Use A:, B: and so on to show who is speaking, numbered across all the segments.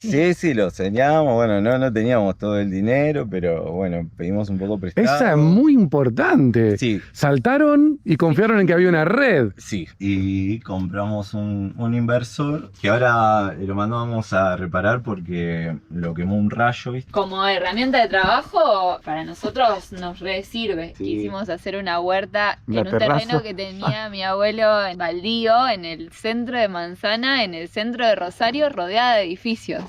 A: Sí, sí, lo soñamos. Bueno, no teníamos todo el dinero, pero bueno, pedimos un poco prestado.
B: Esa es muy importante.
A: Sí.
B: Saltaron y confiaron en que había una red.
A: Sí, y compramos un inversor que ahora lo mandamos a reparar porque lo quemó un rayo, ¿viste?
C: Como herramienta de trabajo, para nosotros nos re sirve.
A: Sí.
C: Quisimos hacer una huerta
B: Una
C: en un
B: terraza.
C: terreno que tenía mi abuelo en baldío, en el centro de Manzana, en el centro de Rosario, rodeada de edificios.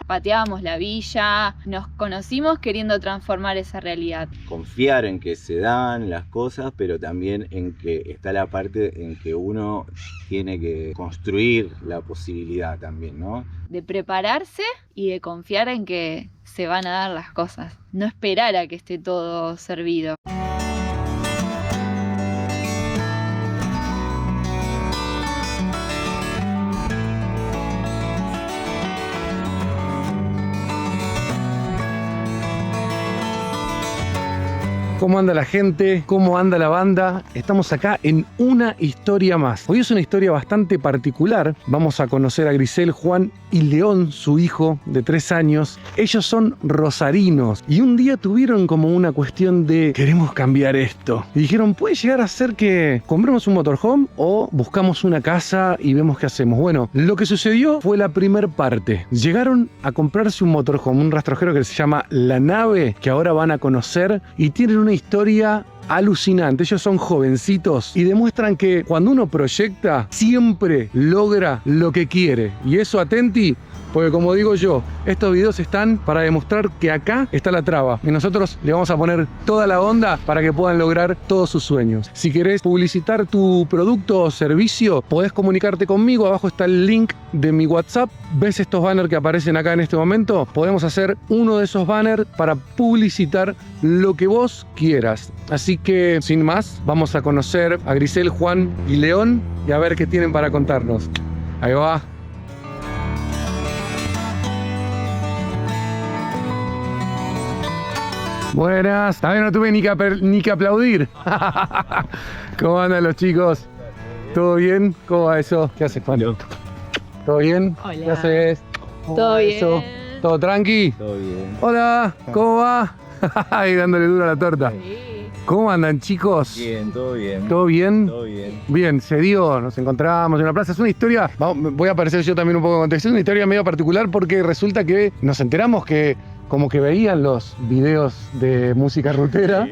C: Pateábamos la villa, nos conocimos queriendo transformar esa realidad.
A: Confiar en que se dan las cosas, pero también en que está la parte en que uno tiene que construir la posibilidad también, ¿no?
C: De prepararse y de confiar en que se van a dar las cosas. No esperar a que esté todo servido.
B: ¿Cómo anda la gente? ¿Cómo anda la banda? Estamos acá en una historia más. Hoy es una historia bastante particular. Vamos a conocer a Grisel, Juan y León, su hijo de 3 años. Ellos son rosarinos y un día tuvieron como una cuestión de queremos cambiar esto. Y dijeron, ¿puede llegar a ser que compremos un motorhome o buscamos una casa y vemos qué hacemos? Bueno, lo que sucedió fue la primer parte. Llegaron a comprarse un motorhome, un rastrojero que se llama La Nave, que ahora van a conocer y tienen una historia alucinante. Ellos son jovencitos y demuestran que cuando uno proyecta siempre logra lo que quiere, y eso atenti, porque como digo yo, estos videos están para demostrar que acá está la traba y nosotros le vamos a poner toda la onda para que puedan lograr todos sus sueños. Si querés publicitar tu producto o servicio, podés comunicarte conmigo. Abajo está el link de mi WhatsApp. ¿Ves estos banners que aparecen acá en este momento? Podemos hacer uno de esos banners para publicitar lo que vos quieras. Así que, sin más, vamos a conocer a Grisel, Juan y León y a ver qué tienen para contarnos. Ahí va. Buenas, también no tuve ni que aplaudir. ¿Cómo andan los chicos? ¿Todo bien? ¿Cómo va eso? ¿Qué haces, Juan? ¿Todo bien?
C: Hola.
B: ¿Qué haces? ¿Cómo
C: ¿Todo
B: va
C: bien?
B: eso? ¿Todo tranqui?
A: Todo bien.
B: Hola, ¿cómo va? Ahí dándole duro a la torta. ¿Cómo andan, chicos?
A: Bien, todo bien.
B: ¿Todo bien?
A: Todo bien.
B: Bien, se dio, nos encontramos en una plaza. Es una historia, voy a aparecer yo también un poco en contexto, es una historia medio particular porque resulta que nos enteramos que como que veían los videos de música rutera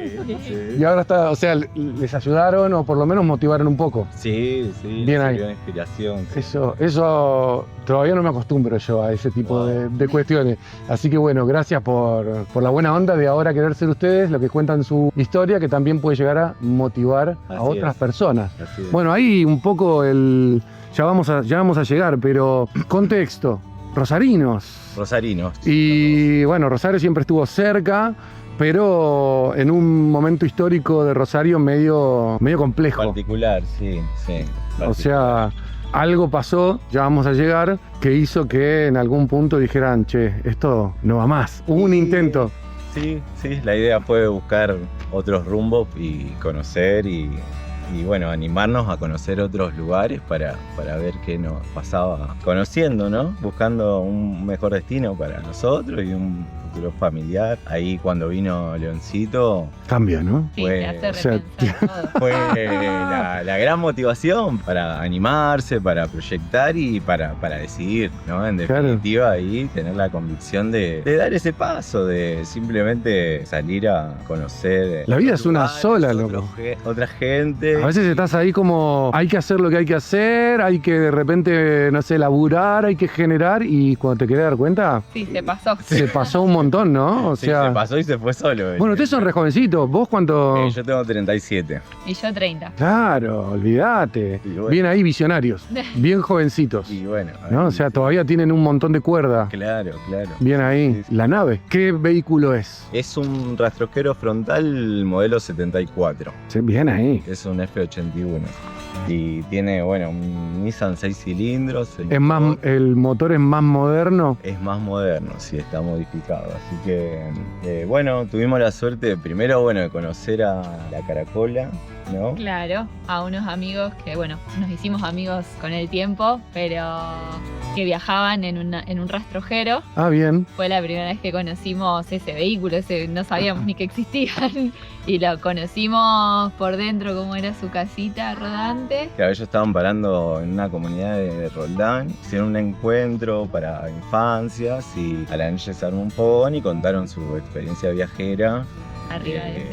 B: y ahora está, o sea, les ayudaron o por lo menos motivaron un poco.
A: Sí, sí.
B: Bien ahí.
A: sirvió de inspiración. Sí.
B: Eso todavía no me acostumbro yo a ese tipo de cuestiones. Así que bueno, gracias por la buena onda de ahora querer ser ustedes lo que cuentan su historia, que también puede llegar a motivar a
A: Así
B: otras
A: es.
B: personas.
A: Así es.
B: Bueno, ahí un poco ya vamos a llegar, pero contexto, rosarinos.
A: Rosarinos.
B: Y bueno, Rosario siempre estuvo cerca, pero en un momento histórico de Rosario medio complejo.
A: Particular, sí, sí.
B: O sea, algo pasó, ya vamos a llegar, que hizo que en algún punto dijeran, che, esto no va más. Hubo un intento.
A: Sí, sí, la idea fue buscar otros rumbos y conocer y bueno, animarnos a conocer otros lugares para ver qué nos pasaba conociendo, ¿no? Buscando un mejor destino para nosotros y un futuro familiar. Ahí cuando vino Leoncito
B: Cambia, ¿no?
C: Sí,
A: Fue-
C: te hace
B: o sea,
C: repensar todo.
A: fue la gran motivación para animarse, para proyectar y para decidir, ¿no? En
B: Claro.
A: definitiva, ahí tener la convicción de dar ese paso, de simplemente salir a conocer.
B: La vida es una
A: lugares,
B: sola, loco.
A: Otra gente.
B: A veces estás ahí como, hay que hacer lo que hay que hacer, hay que de repente, no sé, laburar, hay que generar, y cuando te querés dar cuenta,
C: Sí, se pasó.
B: se pasó un montón, ¿no? O
A: Sí,
B: sea,
A: se pasó y se fue solo.
B: bueno, ustedes son re jovencitos, ¿vos cuánto?
A: Yo tengo 37.
C: Y yo 30.
B: Claro, olvídate.
A: Y bueno.
B: Bien ahí, visionarios, bien jovencitos,
A: Y bueno.
B: ¿no?
A: ahí,
B: O sea,
A: sí.
B: todavía tienen un montón de cuerda.
A: Claro, claro.
B: Bien ahí.
A: Sí, sí.
B: La nave, ¿qué vehículo es?
A: Es un rastrojero frontal modelo 74.
B: Sí, bien ahí.
A: Es un F81. Y tiene, bueno, un Nissan 6 cilindros.
B: El motor es más moderno.
A: Es más moderno, sí, está modificado. Así que, bueno, tuvimos la suerte primero, bueno, de conocer a la Caracola ¿no?
C: Claro, a unos amigos que, bueno, nos hicimos amigos con el tiempo, pero que viajaban en un rastrojero.
B: Ah, bien.
C: Fue la primera vez que conocimos ese vehículo, no sabíamos ni que existían. Y lo conocimos por dentro, cómo era su casita rodante.
A: Claro, ellos estaban parando en una comunidad de Roldán, hicieron un encuentro para infancias y a la noche se armó un fogón y contaron su experiencia viajera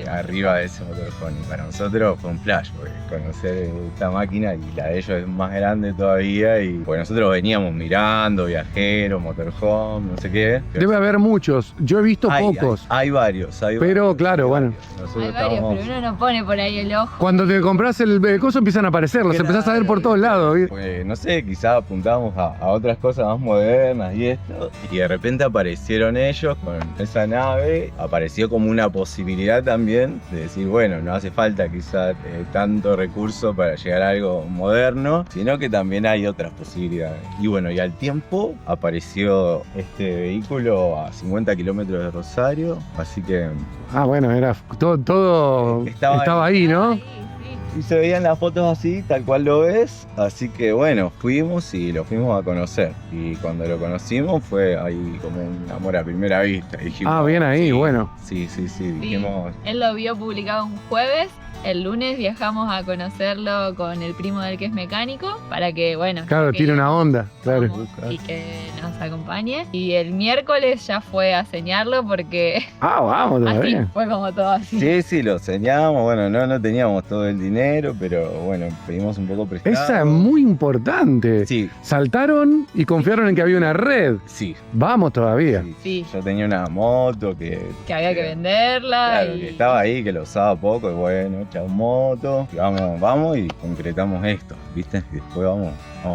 A: arriba de ese motorhome. Y para nosotros fue un flash, porque conocer esta máquina, y la de ellos es más grande todavía, y pues nosotros veníamos mirando, viajeros, motorhome, no sé qué.
B: Debe haber muchos. Yo he visto pocos.
A: Hay varios,
B: Pero claro,
A: hay
B: bueno.
A: varios. Nosotros
C: Hay varios,
A: estábamos-
C: pero uno no pone por ahí el ojo.
B: Cuando te compras el coso empiezan a aparecer, los empezás a ver por todos lados. ¿viste?
A: Pues, no sé, quizás apuntábamos a otras cosas más modernas y esto, y de repente aparecieron ellos con esa nave. Apareció como una posibilidad también de decir, bueno, no hace falta quizás tanto recurso para llegar a algo moderno, sino que también hay otras posibilidades. Y bueno, y al tiempo apareció este vehículo a 50 kilómetros de Rosario, así que
B: Ah, bueno, era todo estaba ahí, ¿no?
C: Sí, sí.
A: y se veían las fotos así, tal cual lo ves. Así que bueno, fuimos y lo fuimos a conocer. Y cuando lo conocimos fue ahí como un amor a primera vista. Dijimos,
B: Ah, bien ahí,
A: sí,
B: bueno.
A: Sí,
C: Sí,
A: dijimos.
C: él lo vio publicado un jueves. El lunes viajamos a conocerlo con el primo del que es mecánico para que, bueno,
B: Claro,
C: que
B: tiene una onda, claro.
C: vamos y que nos acompañe. Y el miércoles ya fue a señarlo porque
B: Ah, vamos
C: así
B: todavía.
C: fue como todo así.
A: Sí, lo enseñamos. Bueno, no teníamos todo el dinero, pero bueno, pedimos un poco prestado.
B: Esa es muy importante.
A: Sí,
B: Saltaron y confiaron en que había una red.
A: sí.
B: Vamos todavía.
C: Sí.
A: Yo tenía una moto que
C: Que había que venderla.
A: Claro,
C: y...
A: que estaba ahí, que lo usaba poco, y bueno, chao moto, y vamos y concretamos esto, ¿viste? Y después vamos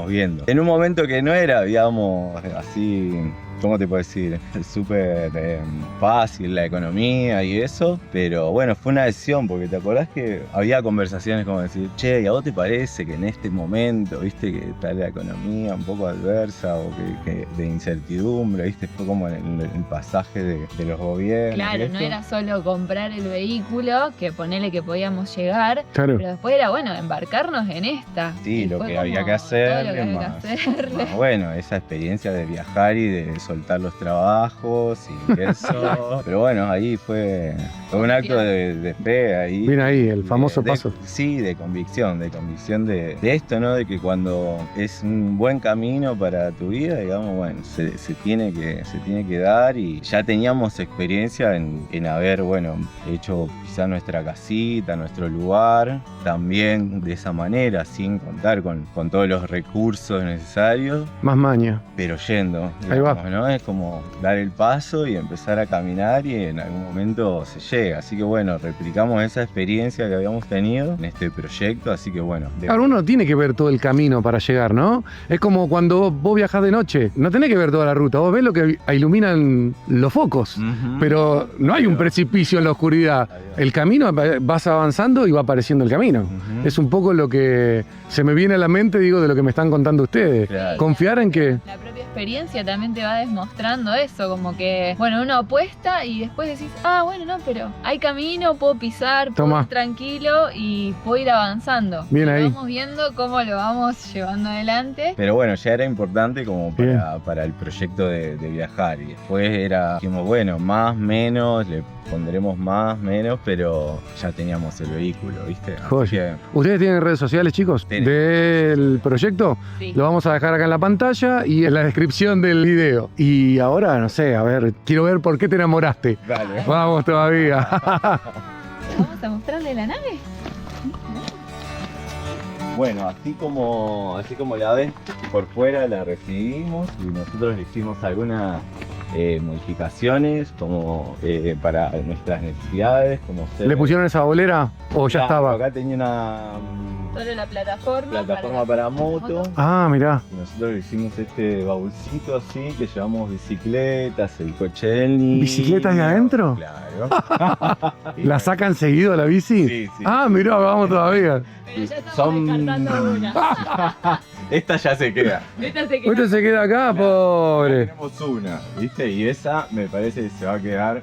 A: viendo. En un momento que no era, digamos, así, ¿cómo te puedo decir? Súper fácil la economía y eso, pero bueno, fue una decisión, porque te acordás que había conversaciones como decir, che, ¿y a vos te parece que en este momento, viste, que está la economía un poco adversa o que de incertidumbre, viste? Fue como el pasaje de los gobiernos.
C: Claro,
A: y
C: no
A: esto.
C: era solo comprar el vehículo, que ponele que podíamos llegar,
B: Claro.
C: pero después era, bueno, embarcarnos en esta.
A: Sí,
C: Y
A: lo
C: fue
A: que
C: como
A: había que
C: todo
A: hacer,
C: lo que había
A: más,
C: que hacerle.
A: más bueno, esa experiencia de viajar y de soltar los trabajos y eso. Pero bueno, ahí fue un acto de fe ahí.
B: Bien ahí, el famoso paso.
A: Sí, de convicción de esto, ¿no? De que cuando es un buen camino para tu vida, digamos, bueno, se tiene que dar, y ya teníamos experiencia en haber, bueno, hecho quizá nuestra casita, nuestro lugar, también de esa manera, sin contar con todos los recursos necesarios,
B: Más maña.
A: pero yendo,
B: Ahí va.
A: digamos, ¿no? Es como dar el paso y empezar a caminar, y en algún momento se llega. Así que bueno, replicamos esa experiencia que habíamos tenido en este proyecto, así que bueno.
B: Claro, uno tiene que ver todo el camino para llegar, ¿no? Es como cuando vos viajás de noche. No tenés que ver toda la ruta. Vos ves lo que iluminan los focos.
A: Ujú.
B: Pero no hay un precipicio en la oscuridad. El camino, vas avanzando y va apareciendo el camino.
A: Ujú.
B: Es un poco lo que se me viene a la mente, digo, de lo que me están contando ustedes.
A: Claro.
B: Confiar en que...
C: La propia experiencia también te va demostrando eso, como que, bueno, uno apuesta y después decís, ah, bueno, no, pero hay camino, puedo pisar, puedo
B: Toma.
C: ir tranquilo y puedo ir avanzando.
B: Bien
C: Y
B: ahí.
C: vamos viendo cómo lo vamos llevando adelante.
A: Pero bueno, ya era importante como
B: Bien.
A: para el proyecto de viajar. Y después dijimos, bueno, más, menos, le pondremos más, menos, pero ya teníamos el vehículo, ¿viste? Así
B: Joya.
A: que,
B: ¿Ustedes tienen redes sociales, chicos?
A: Tenemos.
B: Del proyecto.
C: Sí.
B: Lo vamos a dejar acá en la pantalla y en la descripción del video. Y ahora, no sé, a ver, quiero ver por qué te enamoraste.
A: dale.
B: Vamos todavía.
C: ¿Vamos a mostrarle la nave?
A: Bueno, así como la ven, por fuera la recibimos y nosotros le hicimos algunas modificaciones como para nuestras necesidades, como ser...
B: ¿Le pusieron esa bolera o ya
A: Claro,
B: estaba?
A: Acá tenía una
C: Solo la plataforma.
A: plataforma para moto.
B: Ah, mirá.
A: Y nosotros le hicimos este baúlcito así, que llevamos bicicletas, el coche del niño.
B: ¿Bicicletas de adentro?
A: Claro.
B: ¿La sacan seguido a la bici?
A: Sí, sí.
B: Ah, mirá, vamos todavía.
C: Pero ya estamos
A: Son-
C: descartando una.
A: Esta ya se queda.
C: Esta se queda.
B: Usted se queda acá, pobre.
A: Tenemos una, ¿viste? Y esa me parece que se va a quedar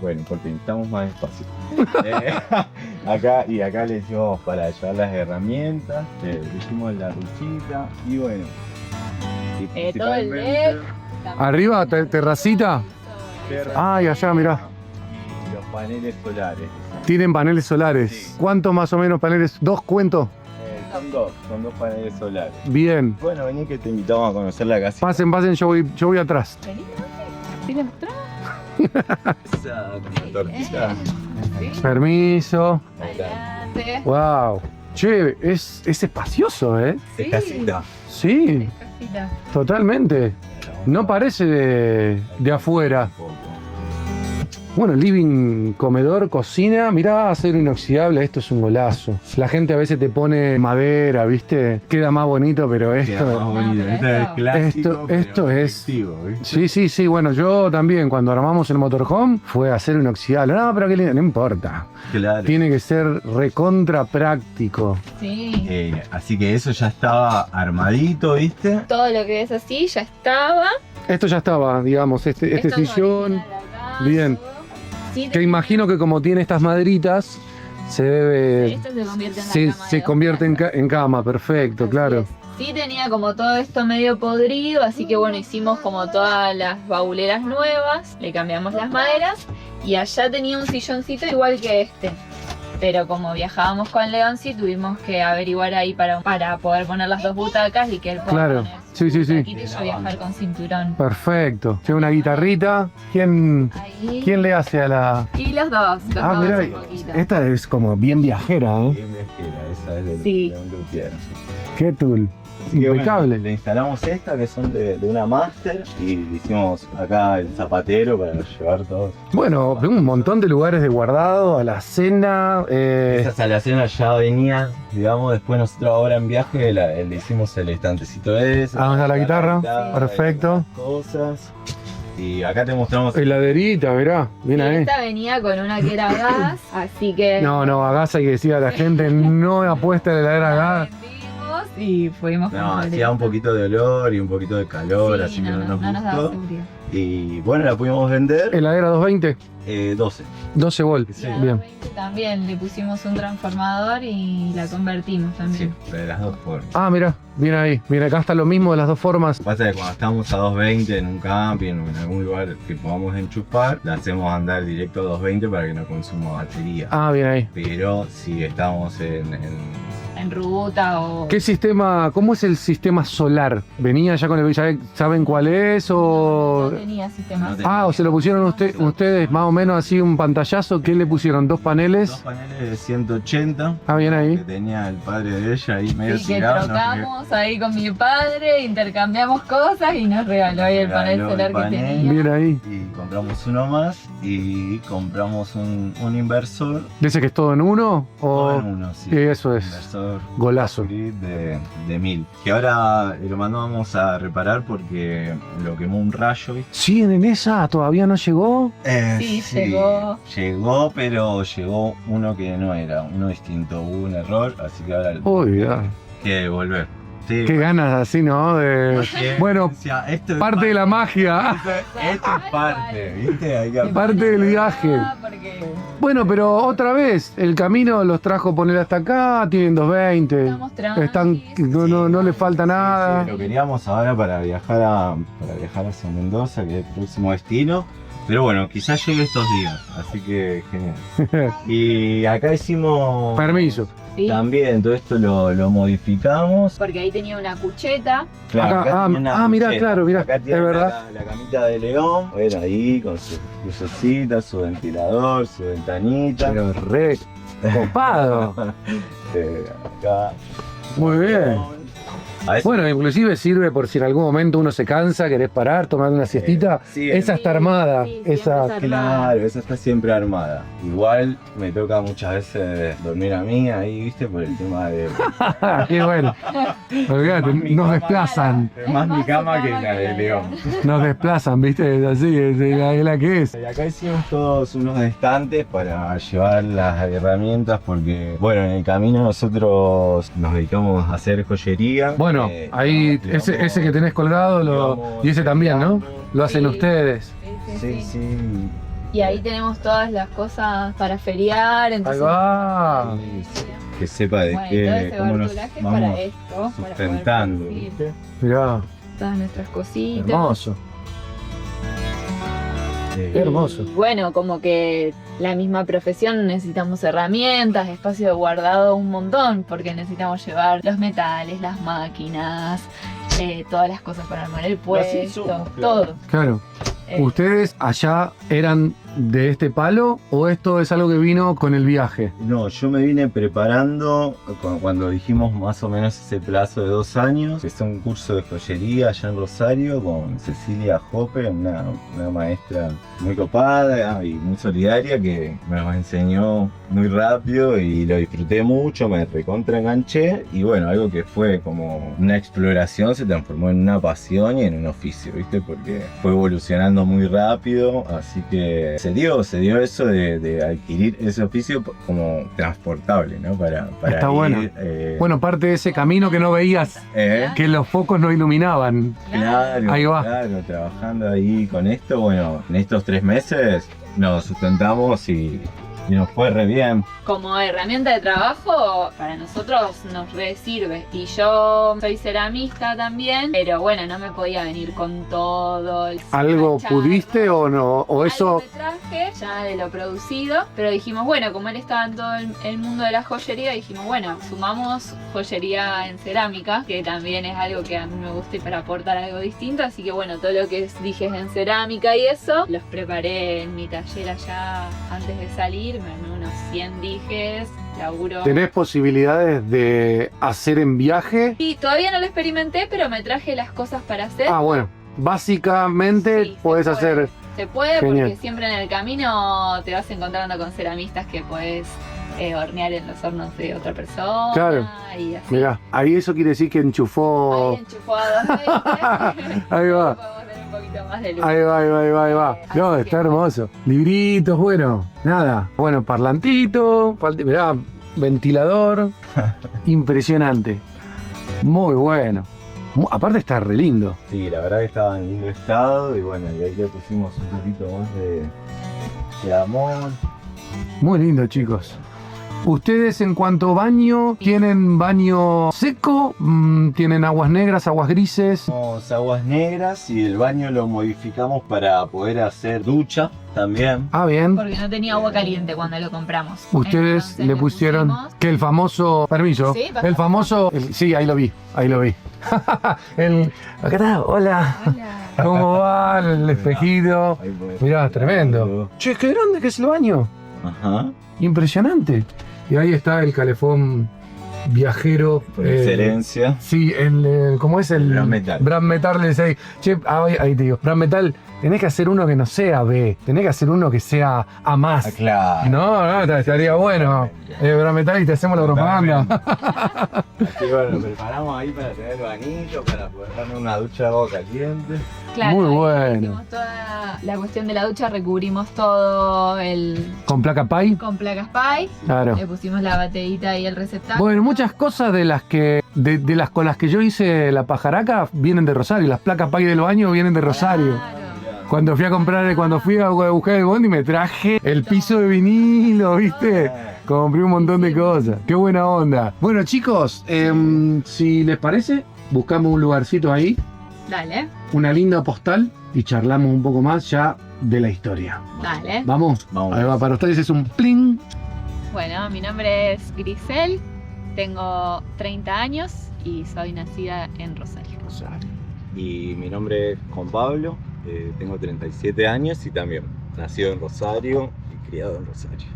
A: Bueno, porque necesitamos más espacio. Acá le hicimos para llevar las herramientas, le hicimos la ruchita y bueno. Y
C: Todo el
A: principalmente,
C: deck.
B: Arriba, terracita. Ay, allá, mirá.
A: y los paneles solares.
B: Tienen paneles solares.
A: Sí.
B: ¿Cuántos más o menos paneles? ¿Dos cuento?
A: Son dos paneles solares.
B: Bien.
A: Bueno, vení que te invitamos a conocer la casita.
B: Pasen, yo voy atrás.
C: Vení, ¿sí le mostrás?
A: Esa tortita.
C: Sí.
B: Permiso.
C: Adelante.
B: Wow. Che, es espacioso, ¿eh?
A: Es casita.
B: Sí,
C: Casita.
B: totalmente. No parece de afuera.
A: Un poco.
B: Bueno, living, comedor, cocina. Mirá, acero inoxidable, esto es un golazo. La gente a veces te pone madera, ¿viste? Queda más bonito, pero
A: Queda
B: esto...
A: más bonito.
C: pero
A: Esto es
C: esto-
A: clásico,
B: esto
A: pero
B: es-
A: efectivo, ¿viste?
B: Sí, bueno, yo también cuando armamos el motorhome fue acero inoxidable. No, pero qué lindo, no importa.
A: Claro.
B: Tiene que ser recontra práctico.
C: Sí.
A: Así que eso ya estaba armadito, ¿viste?
C: Todo lo que ves así ya estaba.
B: Esto ya estaba, digamos, este
C: Esto es
B: sillón.
C: original acá,
B: Bien.
C: todo. Sí,
B: Que imagino que como tiene estas maderitas, se debe...
C: esto se convierte en la
B: Se,
C: cama
B: se
C: de
B: convierte en,
C: dos
B: en cama, perfecto,
C: Así
B: claro.
C: es. Sí tenía como todo esto medio podrido, así que bueno, hicimos como todas las bauleras nuevas, le cambiamos las maderas y allá tenía un silloncito igual que este. Pero como viajábamos con León, sí tuvimos que averiguar ahí para poder poner las dos butacas y que él pueda
B: Claro.
C: poner
B: Sí,
C: su
B: sí, sí.
C: butaquita y yo viajar con cinturón.
B: Perfecto. Tiene una guitarrita. ¿Quién
C: Ahí.
B: le hace a la...?
C: Y los dos
B: Ah,
C: un
B: mira,
C: poquito.
B: esta es como bien viajera, ¿eh?
A: Bien viajera, esa es de
C: Sí.
A: un luthier.
B: Qué tool.
A: Así que bueno,
B: Impecable.
A: le instalamos esta que son de una Master y le hicimos acá el zapatero para llevar todo.
B: Bueno, un montón de lugares de guardado, a la cena.
A: Esas alacenas ya venían, digamos, después nosotros ahora en viaje le hicimos el estantecito ese.
B: Ah, la guitarra,
C: Sí.
B: perfecto.
A: Cosas. Y acá te mostramos.
B: Heladerita, mirá, bien
C: Y
B: ahí.
C: esta venía con una que era gas, así que
B: No, a gas hay que decir a la gente, no apuesta a la heladera a
C: la
B: gas.
C: vendimos y fuimos
A: No,
C: con
A: hacía un poquito de olor y un poquito de calor,
C: Sí,
A: así que
C: no,
A: no nos
C: no nos daba
A: gustó.
C: seguridad.
A: Y bueno, la pudimos vender
B: Heladera 220,
A: 12.
B: 12 volt.
A: Sí.
C: Y a
B: Bien.
C: 20 también le pusimos un transformador y la convertimos
A: Sí,
C: también.
A: de las dos formas.
B: Ah, mira, bien ahí. Mira, acá está lo mismo de las dos formas.
A: Pasa que cuando estamos a 220 en un camping o en algún lugar que podamos enchufar, la hacemos andar directo a 220 para que no consuma batería.
B: Ah, bien ahí.
A: Pero si estamos
C: En ruta o.
B: ¿Qué sistema, cómo es el sistema solar? ¿Venía ya con el, saben cuál es
C: No
B: o...?
C: tenía sistema.
A: No tenía.
B: Ah, o se lo pusieron ustedes más o menos así un pantallazo. ¿Qué le pusieron? ¿Dos
A: dos
B: paneles?
A: paneles de 180
B: Ah, bien
A: que
B: ahí.
A: tenía el padre de ella ahí medio
C: Sí, que
A: tirado. nos
C: trocamos ahí con mi padre, intercambiamos cosas y nos regaló ahí el
A: Regaló
C: panel
A: el
C: solar que
A: panel.
C: tenía.
B: Bien ahí.
A: Y compramos uno más y compramos un inversor.
B: ¿De ese que es todo en uno?
A: Todo
B: O...
A: en uno, sí.
B: Sí, eso es.
A: Inversor
B: Golazo.
A: grid de 1000. Que ahora lo mandamos a reparar porque lo quemó un rayo, ¿viste?
B: ¿Siguen en esa? ¿Todavía no llegó?
C: Sí, llegó.
A: Llegó, pero llegó uno que no era, uno distinto. Hubo un error, así que ahora lo
B: Uy, ya.
A: que devolver. Sí,
B: Qué ganas así, ¿no? De...
A: porque,
B: Bueno,
A: o sea, esto es
B: parte de la magia.
A: Esto es parte, ¿viste? Hay que
B: Parte del viaje.
C: Porque
B: Bueno, pero otra vez, el camino los trajo poner hasta acá, tienen 220.
C: estamos tranquilos.
B: Están, no le falta nada.
A: Sí, lo queríamos ahora para viajar hacia Mendoza, que es el próximo destino. Pero bueno, quizás llegue estos días, así que genial. Y acá hicimos
B: Permiso.
C: Sí,
A: también, todo esto lo modificamos.
C: porque ahí tenía una cucheta.
B: Acá,
A: tiene una
B: mirá,
A: cucheta.
B: claro, mirá,
A: Acá tiene
B: es verdad.
A: la camita de león, bueno, ahí con su lucecita, su ventilador, su ventanita.
B: Pero re copado.
A: Acá.
B: Muy bien.
A: A veces-
B: Bueno, inclusive sirve por si en algún momento uno se cansa, querés parar, tomar una siestita.
A: sí,
B: Esa está armada.
C: Sí,
B: Esa...
C: siempre está
A: Claro, esa está siempre armada. Igual me toca muchas veces dormir a mí ahí, viste, por el tema de...
B: Qué bueno. Olvídate,
A: Más mi
B: nos
A: cama.
B: desplazan.
A: Más mi
C: más
A: cama
C: su
A: que
C: cama
A: la de León.
B: Nos desplazan, ¿viste? Es así, es la que es.
A: Y acá hicimos todos unos estantes para llevar las herramientas porque, bueno, en el camino nosotros nos dedicamos a hacer joyería.
B: Bueno, ahí
A: le
B: ese
A: vamos-
B: que tenés colgado
A: le vamos
B: y ese también, ¿no?
A: cerrando.
B: Lo hacen
C: Sí.
B: ustedes.
C: Sí, sí,
A: Sí,
C: sí.
A: sí.
C: Y ahí tenemos todas las cosas para feriar.
B: Ahí
C: Entonces,
B: va.
A: Que sepa de
C: bueno, y todo
A: qué,
C: ese
A: cómo nos
C: bartulaje
A: vamos
C: para esto, para poder
A: sustentando.
C: producir
A: ¿viste?
B: Mirá,
C: todas nuestras cositas.
B: hermoso.
A: Eh,
B: Qué hermoso.
C: Y bueno, como que la misma profesión necesitamos herramientas, espacio de guardado un montón, porque necesitamos llevar los metales, las máquinas, todas las cosas para armar el puesto,
A: insumos, claro.
C: todo.
B: Claro.
C: Eh,
B: ¿Ustedes allá eran de este palo o esto es algo que vino con el viaje?
A: No, yo me vine preparando cuando dijimos más o menos ese plazo de 2 años. Hice un curso de joyería allá en Rosario con Cecilia Jope, una maestra muy copada y muy solidaria que me lo enseñó muy rápido y lo disfruté mucho, me recontra enganché y bueno, algo que fue como una exploración se transformó en una pasión y en un oficio, ¿viste? Porque fue evolucionando muy rápido, así que se dio eso de adquirir ese oficio como transportable, ¿no? Para
B: Está
A: ir,
B: bueno. Bueno, parte de ese camino que no veías, que los focos no iluminaban.
A: Claro,
B: Ahí va.
A: claro, trabajando ahí con esto, bueno, en estos 3 meses nos sustentamos y nos fue re bien.
C: Como herramienta de trabajo, para nosotros nos re sirve. Y yo soy ceramista también, pero bueno, no me podía venir con todo el
B: ¿Algo
C: machado.
B: pudiste o no? ¿O eso?
C: Algo me traje ya de lo producido, pero dijimos, bueno, como él estaba en todo el mundo de la joyería, dijimos, bueno, sumamos joyería en cerámica, que también es algo que a mí me gusta y para aportar algo distinto, así que bueno, todo lo que es dijes en cerámica y eso, los preparé en mi taller allá antes de salir, me armé unos 100 dijes, laburo.
B: ¿Tenés posibilidades de hacer en viaje?
C: Sí, todavía no lo experimenté, pero me traje las cosas para hacer.
B: Ah, bueno, básicamente
C: Sí, se
B: podés
C: puede.
B: hacer...
C: Se puede
B: Genial.
C: porque siempre en el camino te vas encontrando con ceramistas que podés hornear en los hornos de otra persona.
B: Claro.
C: Y así.
B: Mirá, ahí eso quiere decir que enchufó...
C: Ahí enchufó a 220.
B: Ahí va.
C: Podemos tener un poquito más de luz.
B: Ahí va, ahí va, ahí va, ahí va. No,
C: Así
B: está
C: que-
B: hermoso. Libritos, bueno, nada. Bueno, parlantito, mirá, ventilador. Impresionante. Muy bueno. Aparte está re lindo.
A: Sí, la verdad que estaba en lindo estado y bueno, y ahí le pusimos un poquito más de amor.
B: Muy lindo, chicos. ¿Ustedes en cuanto a baño, tienen baño seco? ¿Tienen aguas negras, aguas grises?
A: Tenemos aguas negras y el baño lo modificamos para poder hacer ducha también.
B: Ah, bien.
C: Porque no tenía agua caliente cuando lo compramos.
B: Ustedes
C: Entonces
B: le pusieron
C: pusimos-
B: que el famoso, permiso,
C: Sí, pasá.
B: el famoso, sí, ahí lo vi. Acá está, hola,
C: Hola.
B: ¿cómo va el espejito?
A: Ahí podés-
B: Mirá, tremendo. Che, qué grande que es el baño,
A: Ajá.
B: impresionante. Y ahí está el calefón viajero.
A: Por excelencia.
B: Sí, ¿cómo es el?
A: Brand Metal.
B: Brand Metal les ahí. Che, ahí te digo, Brand Metal, tenés que hacer uno que no sea B, tenés que hacer uno que sea A más.
A: Ah, claro.
B: No, estaría bueno. Brand Metal y te hacemos la propaganda.
A: Así bueno, lo preparamos ahí para tener el bañito, para poder darle una ducha de agua caliente.
C: Claro,
B: Muy
C: ahí
B: bueno.
C: hicimos toda la cuestión de la ducha, recubrimos todo
B: Con placa Pai.
C: con placas Pi,
B: Claro.
C: le pusimos la baterita y el receptáculo.
B: Bueno, muchas cosas de las que de las con las que yo hice la pajaraca vienen de Rosario. Las placas Pai del baño vienen de Rosario.
C: Claro.
B: Cuando fui a buscar el bondi me traje el piso de vinilo, ¿viste? Compré un montón de cosas. Qué buena onda. Bueno, chicos, si les parece, buscamos un lugarcito ahí,
C: Dale,
B: una linda postal y charlamos un poco más ya de la historia.
C: dale.
B: ¿Vamos?
A: Vamos.
B: Ahí va, para ustedes es un pling.
C: Bueno, mi nombre es Grisel, tengo 30 años y soy nacida en Rosario.
A: Y mi nombre es Juan Pablo, tengo 37 años y también nacido en Rosario y criado en Rosario.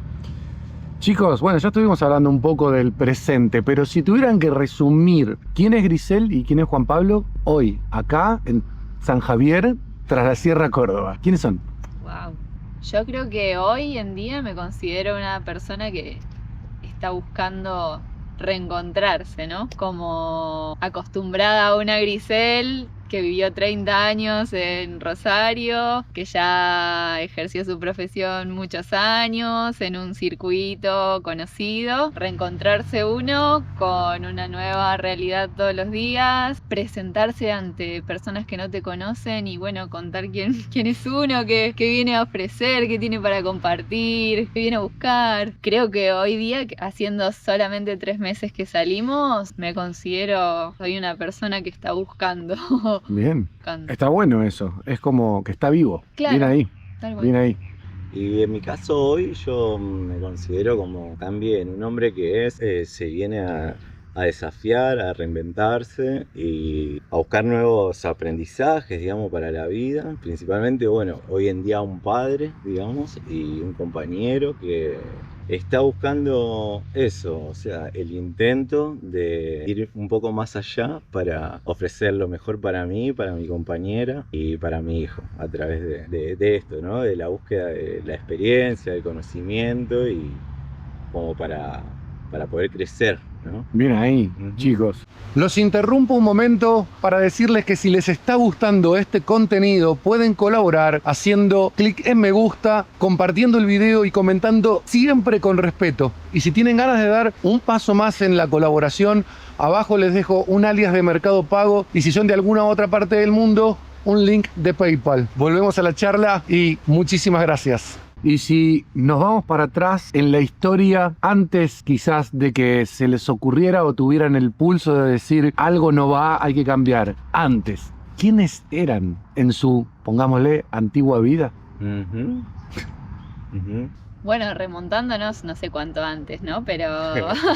B: Chicos, bueno, ya estuvimos hablando un poco del presente, pero si tuvieran que resumir quién es Grisel y quién es Juan Pablo hoy, acá en San Javier, tras la Sierra Córdoba, ¿quiénes son?
C: Wow. Yo creo que hoy en día me considero una persona que está buscando reencontrarse, ¿no? Como acostumbrada a una Grisel, que vivió 30 años en Rosario, que ya ejerció su profesión muchos años en un circuito conocido. Reencontrarse uno con una nueva realidad todos los días, presentarse ante personas que no te conocen y bueno, contar quién es uno, qué viene a ofrecer, qué tiene para compartir, qué viene a buscar. Creo que hoy día, haciendo solamente 3 meses que salimos, me considero, soy una persona que está buscando.
B: Bien. Está bueno eso. Es como que está vivo.
C: Claro,
B: Bien ahí.
C: tal cual.
B: Bien ahí.
A: Y en mi caso hoy yo me considero como también un hombre que se viene a desafiar, a reinventarse y a buscar nuevos aprendizajes, digamos, para la vida. Principalmente, bueno, hoy en día un padre, digamos, y un compañero que está buscando eso, o sea, el intento de ir un poco más allá para ofrecer lo mejor para mí, para mi compañera y para mi hijo, a través de esto, ¿no? De la búsqueda de la experiencia, del conocimiento y como para poder crecer, ¿no?
B: Bien ahí, chicos. Los interrumpo un momento para decirles que si les está gustando este contenido, pueden colaborar haciendo clic en me gusta, compartiendo el video y comentando siempre con respeto. Y si tienen ganas de dar un paso más en la colaboración, abajo les dejo un alias de Mercado Pago y si son de alguna otra parte del mundo, un link de PayPal. Volvemos a la charla y muchísimas gracias. Y si nos vamos para atrás en la historia, antes quizás de que se les ocurriera o tuvieran el pulso de decir algo no va, hay que cambiar. Antes, ¿quiénes eran en su, pongámosle, antigua vida?
C: Bueno, remontándonos no sé cuánto antes, ¿no? Pero...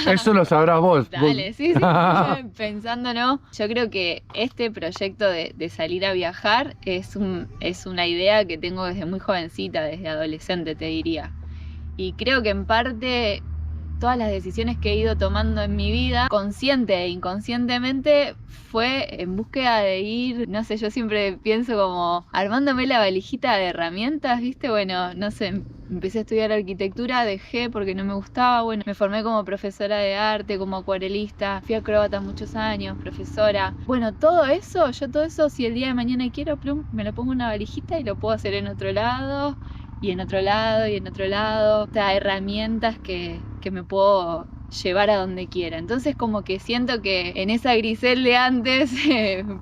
B: Eso lo sabrás vos.
C: Dale, sí, pensándolo. Yo creo que este proyecto de salir a viajar es una idea que tengo desde muy jovencita, desde adolescente te diría. Y creo que en parte todas las decisiones que he ido tomando en mi vida, consciente e inconscientemente, fue en búsqueda de ir, no sé, yo siempre pienso como armándome la valijita de herramientas, ¿viste? Bueno, no sé, empecé a estudiar arquitectura, dejé porque no me gustaba, bueno, me formé como profesora de arte, como acuarelista, fui acróbata muchos años, profesora. Bueno, todo eso, si el día de mañana quiero, plum, me lo pongo en una valijita y lo puedo hacer en otro lado, y en otro lado, y en otro lado. O sea, herramientas que me puedo llevar a donde quiera. Entonces como que siento que en esa Grisel de antes,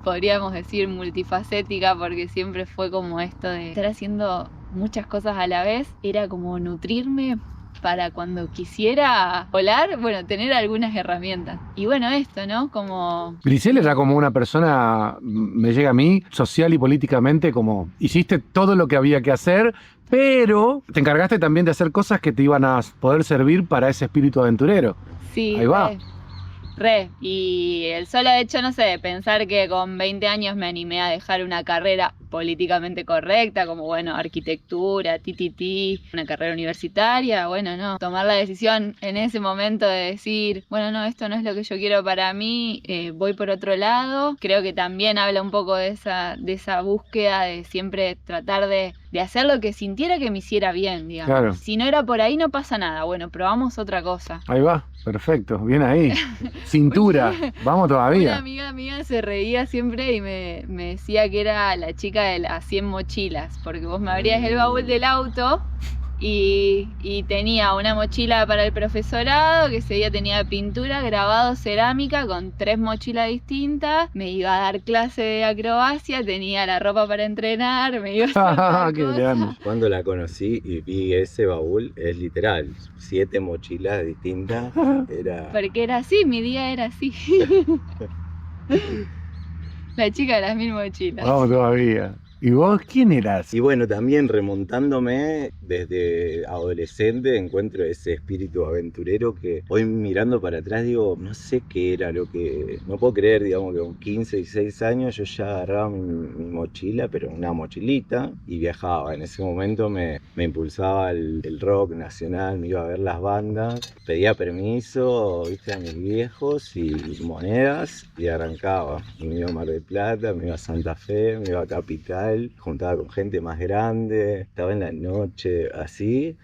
C: podríamos decir multifacética, porque siempre fue como esto de estar haciendo muchas cosas a la vez, era como nutrirme para cuando quisiera volar, bueno, tener algunas herramientas. Y bueno, esto, ¿no? Como...
B: Grisel era como una persona, me llega a mí, social y políticamente, como hiciste todo lo que había que hacer, pero te encargaste también de hacer cosas que te iban a poder servir para ese espíritu aventurero.
C: Sí,
B: ahí va.
C: Re. Y el solo hecho, no sé, de pensar que con 20 años me animé a dejar una carrera políticamente correcta, como, bueno, arquitectura, una carrera universitaria, bueno, no. Tomar la decisión en ese momento de decir, bueno, no, esto no es lo que yo quiero para mí, voy por otro lado. Creo que también habla un poco de esa búsqueda de siempre tratar de hacer lo que sintiera que me hiciera bien, digamos.
B: Claro.
C: Si no era por ahí, no pasa nada. Bueno, probamos otra cosa.
B: Ahí va, perfecto, bien ahí. Cintura, vamos todavía.
C: Una amiga mía se reía siempre y me decía que era la chica de las 100 mochilas, porque vos me abrías el baúl del auto y tenía una mochila para el profesorado, que ese día tenía pintura, grabado, cerámica, con 3 mochilas distintas, me iba a dar clase de acrobacia, tenía la ropa para entrenar, me iba a hacer
B: Qué grande.
A: Cuando la conocí y vi ese baúl, es literal, 7 mochilas distintas, era...
C: Porque era así, mi día era así. La chica de las 1000 mochilas.
B: Vamos todavía. ¿Y vos quién eras?
A: Y bueno, también remontándome desde adolescente, encuentro ese espíritu aventurero que hoy mirando para atrás digo, no sé qué era lo que... No puedo creer, digamos, que con 15, 16 años yo ya agarraba mi mochila, pero una mochilita, y viajaba. En ese momento me impulsaba el rock nacional, me iba a ver las bandas, pedía permiso, viste, a mis viejos y monedas, y arrancaba. Y me iba a Mar del Plata, me iba a Santa Fe, me iba a Capital, juntaba con gente más grande, estaba en la noche así,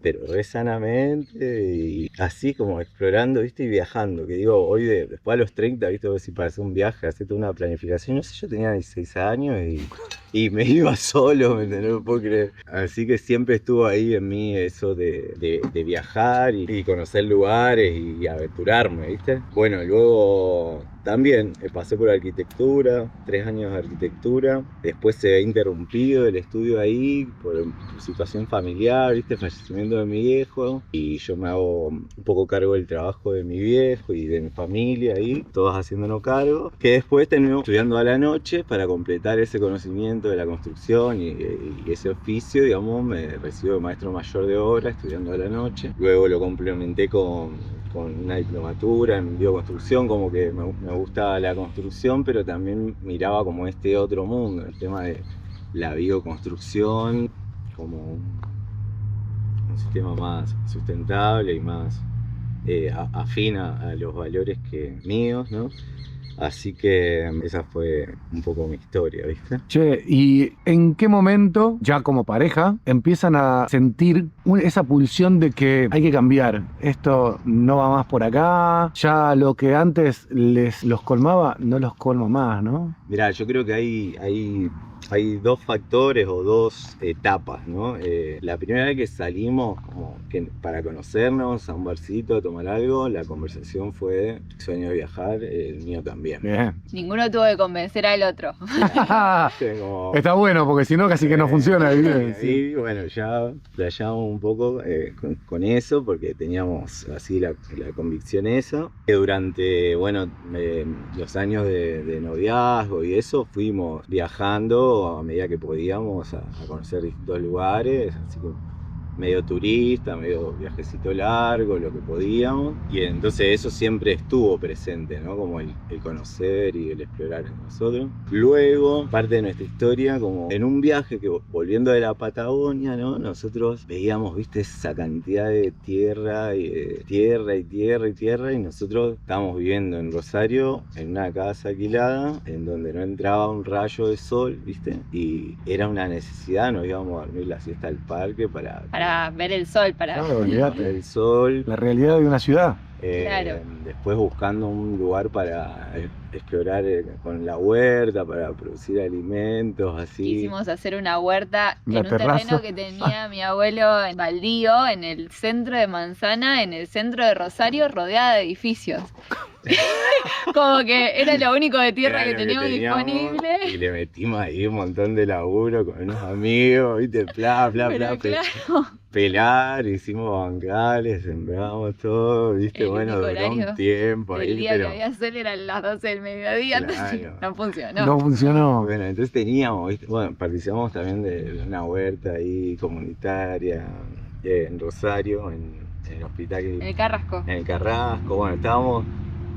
A: pero re sanamente y así como explorando, ¿viste? Y viajando, que digo, hoy después a los 30, ¿viste? Si para hacer un viaje, hacer toda una planificación, no sé, yo tenía 16 años y me iba solo, ¿me entendés? No puedo creer. Así que siempre estuvo ahí en mí eso de viajar y conocer lugares y aventurarme, ¿viste? Bueno, luego también pasé por arquitectura, 3 años de arquitectura, después se ha interrumpido el estudio ahí por situación familiar, ¿viste? Fallecimiento de mi viejo, y yo me hago un poco cargo del trabajo de mi viejo y de mi familia ahí, todos haciéndonos cargo, que después termino estudiando a la noche para completar ese conocimiento de la construcción y ese oficio, digamos, me recibo de maestro mayor de obra estudiando a la noche, luego lo complementé con una diplomatura en bioconstrucción, como que me gusta la construcción, pero también miraba como este otro mundo, el tema de la bioconstrucción como un sistema más sustentable y más afín a los valores míos, ¿no? Así que esa fue un poco mi historia, ¿viste?
B: Che, ¿y en qué momento, ya como pareja, empiezan a sentir esa pulsión de que hay que cambiar? Esto no va más por acá, ya lo que antes los colmaba, no los colma más, ¿no?
A: Mirá, yo creo que hay dos factores o dos etapas, ¿no? La primera vez que salimos como que para conocernos a un barcito a tomar algo, la conversación fue sueño de viajar, el mío también.
B: Bien.
C: Ninguno tuvo que convencer al otro.
A: Como...
B: Está bueno, porque si no casi que no funciona.
A: Y bueno, ya playamos un poco con eso, porque teníamos así la convicción esa. Que durante, bueno, los años de noviazgo y eso, fuimos viajando a medida que podíamos a conocer distintos lugares, así que medio turista, medio viajecito largo, lo que podíamos. Y entonces eso siempre estuvo presente, ¿no? Como el conocer y el explorar en nosotros. Luego, parte de nuestra historia, como en un viaje que volviendo de la Patagonia, ¿no? Nosotros veíamos, viste, esa cantidad de tierra y tierra, y nosotros estábamos viviendo en Rosario, en una casa alquilada, en donde no entraba un rayo de sol, viste, y era una necesidad, nos íbamos a dormir la siesta al parque para
C: ver el sol, para
B: Claro, olvidate.
A: ver el sol.
B: La realidad de una ciudad.
C: Claro.
A: Después buscando un lugar para explorar con la huerta, para producir alimentos, así.
C: Quisimos hacer una huerta
B: La
C: en un
B: terraza.
C: terreno que tenía mi abuelo en baldío, en el centro de Manzana, en el centro de Rosario, rodeada de edificios. Como que era lo único de tierra
A: Era
C: que
A: lo
C: teníamos disponible.
A: Y le metimos ahí un montón de laburo con unos amigos, viste,
C: Pero claro,
A: pelar, hicimos bancales, sembramos todo, viste,
C: el
A: bueno,
C: único
A: duró un
C: horario
A: tiempo
C: el
A: ahí,
C: día
A: pero
C: que había sol eran las 12 del mediodía, entonces
A: Claro.
C: no funcionó.
B: No funcionó.
A: bueno, entonces teníamos, ¿viste? Bueno, participamos también de una huerta ahí comunitaria en Rosario, en el hospital,
C: En el Carrasco.
A: en el Carrasco. Bueno, estábamos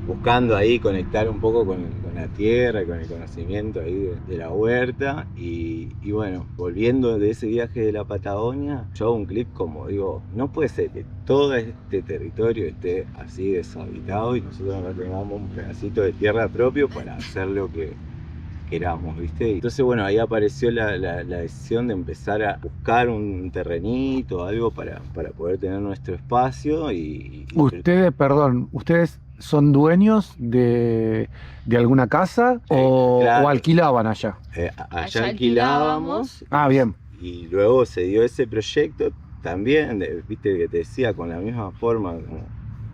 A: buscando ahí conectar un poco con la tierra, con el conocimiento ahí de la huerta, y bueno, volviendo de ese viaje de la Patagonia, yo hago un clic como digo, no puede ser que todo este territorio esté así deshabitado y nosotros no tengamos un pedacito de tierra propio para hacer lo que queramos, ¿viste? Entonces, bueno, ahí apareció la decisión de empezar a buscar un terrenito, algo para poder tener nuestro espacio y
B: ¿Ustedes son dueños de alguna casa
A: claro.
B: o alquilaban allá?
A: allá alquilábamos.
B: Ah, bien.
A: Y luego se dio ese proyecto también, viste que te decía, con la misma forma, como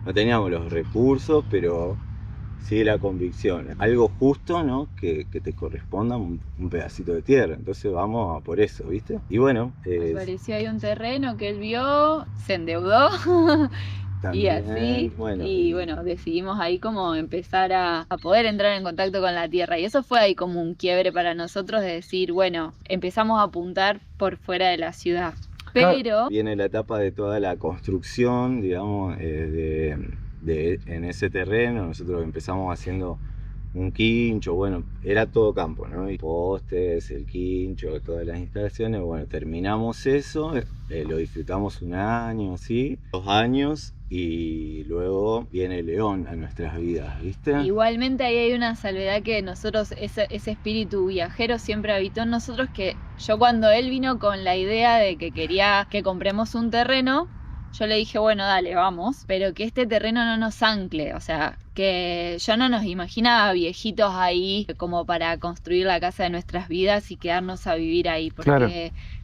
A: no teníamos los recursos, pero sí la convicción, algo justo, ¿no? Que te corresponda un pedacito de tierra, entonces vamos a por eso, ¿viste? Y bueno,
C: Apareció ahí un terreno que él vio, se endeudó. Y
A: también,
C: así, y bueno, decidimos ahí como empezar a poder entrar en contacto con la tierra. Y eso fue ahí como un quiebre para nosotros de decir, bueno, empezamos a apuntar por fuera de la ciudad. Pero
A: viene la etapa de toda la construcción, digamos, en ese terreno. Nosotros empezamos haciendo un quincho, bueno, era todo campo, ¿no? Y postes, el quincho, todas las instalaciones. Bueno, terminamos eso, lo disfrutamos 1 año, así, 2 años, y luego viene León a nuestras vidas, ¿viste?
C: igualmente ahí hay una salvedad que nosotros, ese espíritu viajero siempre habitó en nosotros, que yo cuando él vino con la idea de que quería que compremos un terreno, yo le dije, bueno, dale, vamos, pero que este terreno no nos ancle, o sea, que yo no nos imaginaba viejitos ahí como para construir la casa de nuestras vidas y quedarnos a vivir ahí, porque
B: Claro.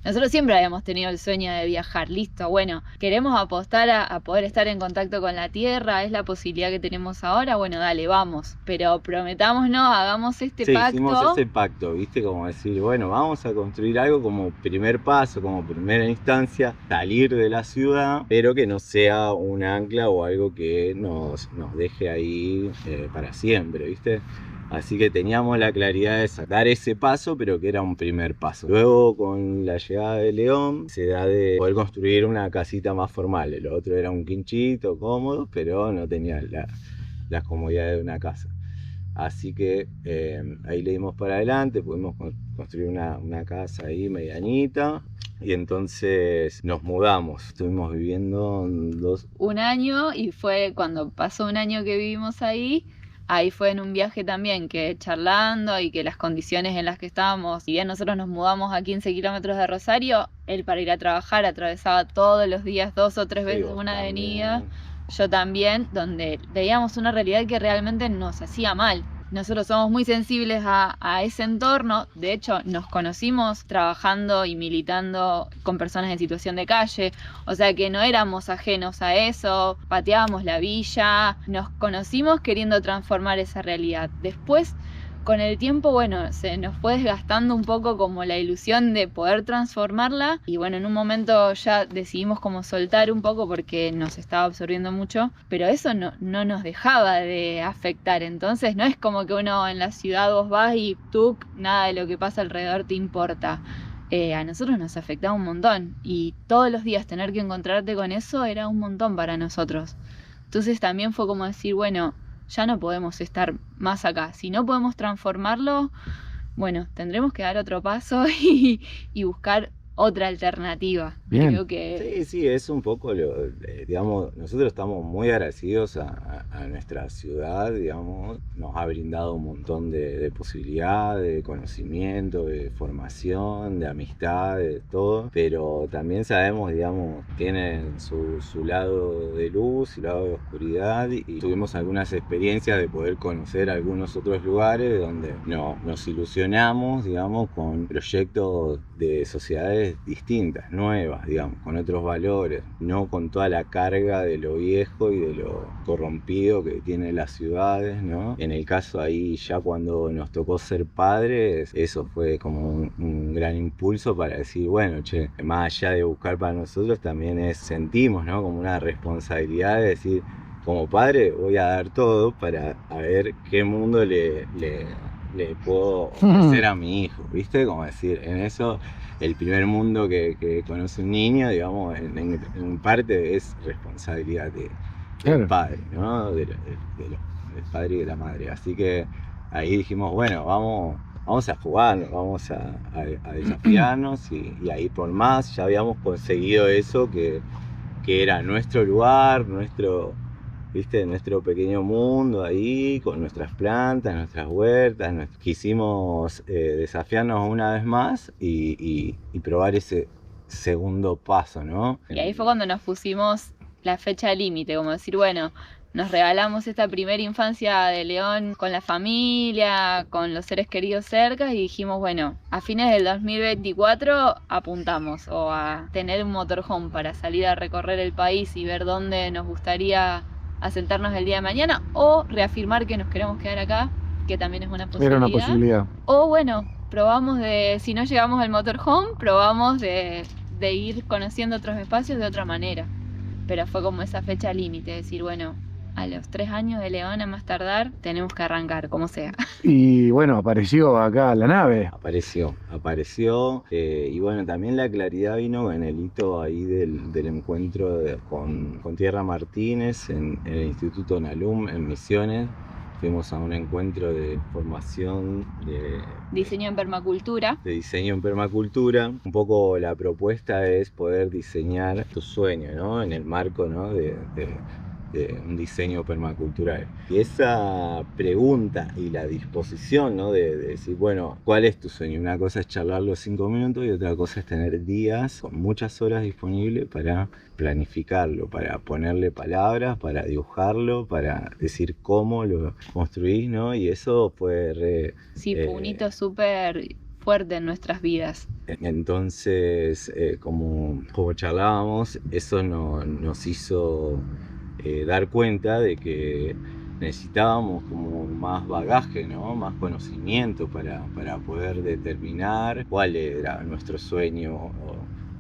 C: nosotros siempre habíamos tenido el sueño de viajar, listo, bueno, queremos apostar a poder estar en contacto con la tierra, es la posibilidad que tenemos ahora, bueno, dale, vamos, pero prometámonos, hagamos este
A: Sí,
C: pacto.
A: hicimos ese pacto, ¿viste? Como decir, bueno, vamos a construir algo como primer paso, como primera instancia, salir de la ciudad, pero que no sea un ancla o algo que nos deje ahí para siempre, ¿viste? Así que teníamos la claridad de dar ese paso, pero que era un primer paso. Luego, con la llegada de León, se da de poder construir una casita más formal. El otro era un quinchito cómodo, pero no tenía las comodidades de una casa. Así que ahí le dimos para adelante, pudimos construir una casa ahí medianita. Y entonces nos mudamos, estuvimos viviendo
C: un año, y fue cuando pasó un año que vivimos ahí fue en un viaje también, que charlando y que las condiciones en las que estábamos, si bien nosotros nos mudamos a 15 kilómetros de Rosario, él para ir a trabajar atravesaba todos los días 2 o 3 veces una avenida, yo también, donde veíamos una realidad que realmente nos hacía mal. Nosotros somos muy sensibles a ese entorno, de hecho nos conocimos trabajando y militando con personas en situación de calle, o sea que no éramos ajenos a eso, pateábamos la villa, nos conocimos queriendo transformar esa realidad. Después, con el tiempo, bueno, se nos fue desgastando un poco como la ilusión de poder transformarla, y bueno, en un momento ya decidimos como soltar un poco porque nos estaba absorbiendo mucho, pero eso no nos dejaba de afectar. Entonces no es como que uno en la ciudad vos vas y tú, nada de lo que pasa alrededor te importa. A nosotros nos afectaba un montón, y todos los días tener que encontrarte con eso era un montón para nosotros. Entonces también fue como decir, bueno, ya no podemos estar más acá. Si no podemos transformarlo, bueno, tendremos que dar otro paso y buscar otra alternativa.
B: Bien.
C: Creo que
A: Sí, es un poco digamos, nosotros estamos muy agradecidos a nuestra ciudad, digamos, nos ha brindado un montón de posibilidades, de conocimiento, de formación, de amistad, de todo, pero también sabemos, digamos, tienen su lado de luz y lado de oscuridad, y tuvimos algunas experiencias de poder conocer algunos otros lugares donde nos ilusionamos, digamos, con proyectos de sociedades distintas, nuevas, digamos, con otros valores, no con toda la carga de lo viejo y de lo corrompido que tienen las ciudades, ¿no? En el caso ahí, ya cuando nos tocó ser padres, eso fue como un gran impulso para decir, bueno, che, más allá de buscar para nosotros, también sentimos, ¿no? Como una responsabilidad de decir, como padre voy a dar todo para ver qué mundo le puedo ofrecer a mi hijo, ¿viste? Como decir, en eso, el primer mundo que conoce un niño, digamos, en parte es responsabilidad del padre, ¿no? Del padre y de la madre. Así que ahí dijimos, bueno, vamos a jugar, vamos a desafiarnos y a ir por más. Ya habíamos conseguido eso que era nuestro lugar, ¿viste? Nuestro pequeño mundo ahí, con nuestras plantas, nuestras huertas. Quisimos desafiarnos una vez más y probar ese segundo paso, ¿no?
C: Y ahí fue cuando nos pusimos la fecha límite, como decir, bueno, nos regalamos esta primera infancia de León con la familia, con los seres queridos cerca, y dijimos, bueno, a fines del 2024 apuntamos o a tener un motorhome para salir a recorrer el país y ver dónde nos gustaría asentarnos el día de mañana, o reafirmar que nos queremos quedar acá, que también es una posibilidad.
B: Era una posibilidad.
C: O bueno, probamos si no llegamos al motorhome, probamos de ir conociendo otros espacios de otra manera. Pero fue como esa fecha límite, decir, bueno, a los 3 años de León a más tardar, tenemos que arrancar, como sea.
B: Y bueno, apareció acá la nave.
A: Apareció. Y bueno, también la claridad vino en el hito ahí del encuentro con Tierra Martínez en el Instituto Nalum, en Misiones. Fuimos a un encuentro de formación de
C: Diseño en permacultura.
A: De diseño en permacultura. Un poco la propuesta es poder diseñar tu sueño, ¿no? En el marco, ¿no? de un diseño permacultural. Y esa pregunta y la disposición, ¿no? de decir, bueno, ¿cuál es tu sueño? Una cosa es charlarlo 5 minutos y otra cosa es tener días con muchas horas disponibles para planificarlo, para ponerle palabras, para dibujarlo, para decir cómo lo construís, ¿no? Y eso fue
C: Sí, fue un hito súper fuerte en nuestras vidas.
A: Entonces, como charlábamos, eso nos hizo dar cuenta de que necesitábamos como más bagaje, ¿no? Más conocimiento para poder determinar cuál era nuestro sueño